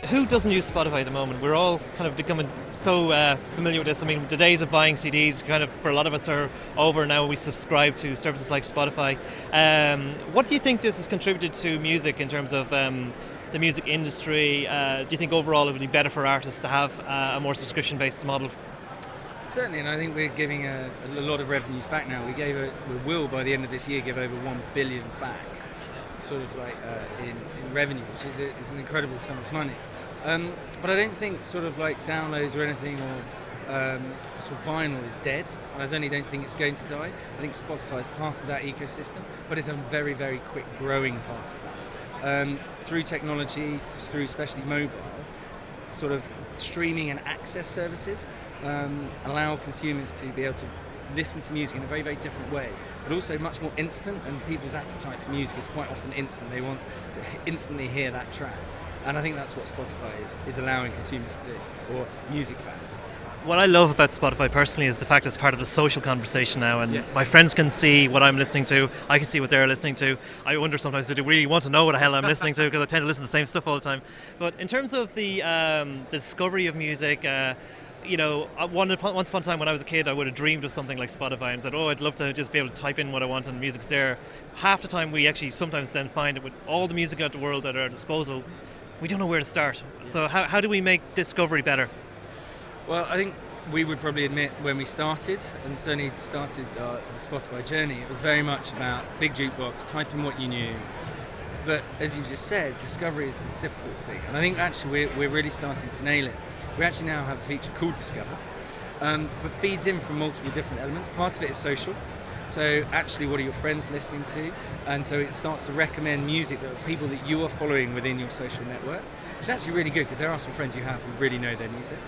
who doesn't use Spotify at the moment? We're all kind of becoming so familiar with this. I mean, the days of buying CDs kind of for a lot of us are over now. We subscribe to services like Spotify. What do you think this has contributed to music in terms of the music industry? Do you think overall it would be better for artists to have a more subscription-based model? Certainly, and I think we're giving a lot of revenues back now. We will by the end of this year give over 1 billion back, sort of like in revenue, which is an incredible sum of money. But I don't think sort of like downloads or anything or sort of vinyl is dead, and I certainly don't think it's going to die. I think Spotify is part of that ecosystem, but it's a very, very quick growing part of that. Through technology, through especially mobile, sort of streaming and access services allow consumers to be able to listen to music in a very, very different way, but also much more instant, and people's appetite for music is quite often instant. They want to instantly hear that track, and I think that's what Spotify is allowing consumers to do, or music fans. What I love about Spotify personally is the fact it's part of the social conversation now, and Yes. my friends can see what I'm listening to, I can see what they're listening to. I wonder sometimes, do they really want to know what the hell I'm listening to, because I tend to listen to the same stuff all the time. But in terms of the discovery of music, once upon a time when I was a kid, I would have dreamed of something like Spotify and said, oh, I'd love to just be able to type in what I want and music's there. Half the time we actually sometimes then find it with all the music out the world at our disposal, we don't know where to start. So how do we make discovery better? Well, I think we would probably admit when we started, and certainly started the Spotify journey, it was very much about big jukebox, type in what you knew. But as you just said, discovery is the difficult thing. And I think actually we're really starting to nail it. We actually now have a feature called Discover, but feeds in from multiple different elements. Part of it is social. So actually, what are your friends listening to? And so it starts to recommend music that people that you are following within your social network, which is actually really good because there are some friends you have who really know their music.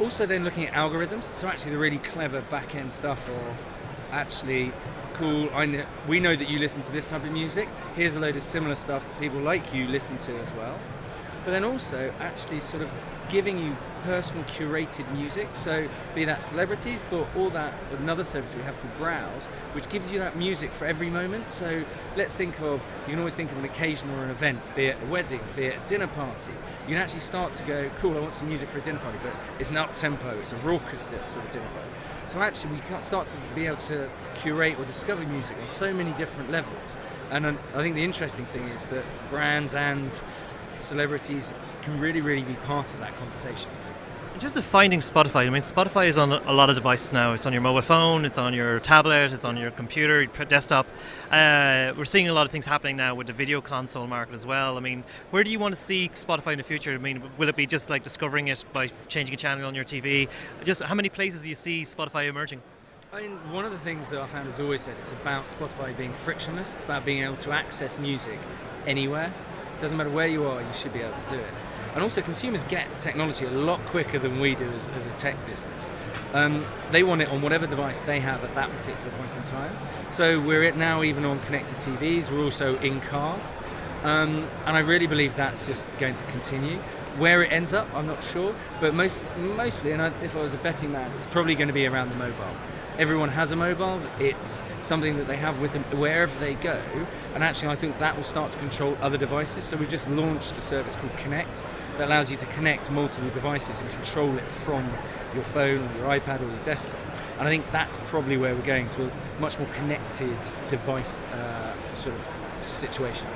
Also then looking at algorithms, so actually the really clever back-end stuff of actually, cool, we know that you listen to this type of music, here's a load of similar stuff that people like you listen to as well. But then also actually sort of giving you personal curated music, so be that celebrities, but all that, another service that we have called Browse, which gives you that music for every moment. So let's think of, you can always think of an occasion or an event, be it a wedding, be it a dinner party. You can actually start to go, cool, I want some music for a dinner party, but it's an up-tempo, it's a raucous sort of dinner party. So actually we can start to be able to curate or discover music on so many different levels. And I think the interesting thing is that brands and celebrities can really, really be part of that conversation. In terms of finding Spotify, I mean, Spotify is on a lot of devices now. It's on your mobile phone, it's on your tablet, it's on your computer, your desktop. We're seeing a lot of things happening now with the video console market as well. I mean, where do you want to see Spotify in the future? I mean, will it be just like discovering it by changing a channel on your TV? Just how many places do you see Spotify emerging? I mean, one of the things that I found has always said, it's about Spotify being frictionless. It's about being able to access music anywhere. It doesn't matter where you are, you should be able to do it. And also consumers get technology a lot quicker than we do as a tech business. They want it on whatever device they have at that particular point in time. So we're now even on connected TVs, we're also in car. And I really believe that's just going to continue. Where it ends up, I'm not sure, but mostly, and if I was a betting man, it's probably going to be around the mobile. Everyone has a mobile, it's something that they have with them wherever they go, and actually I think that will start to control other devices. So we've just launched a service called Connect that allows you to connect multiple devices and control it from your phone or your iPad or your desktop. And I think that's probably where we're going, to a much more connected device sort of situation.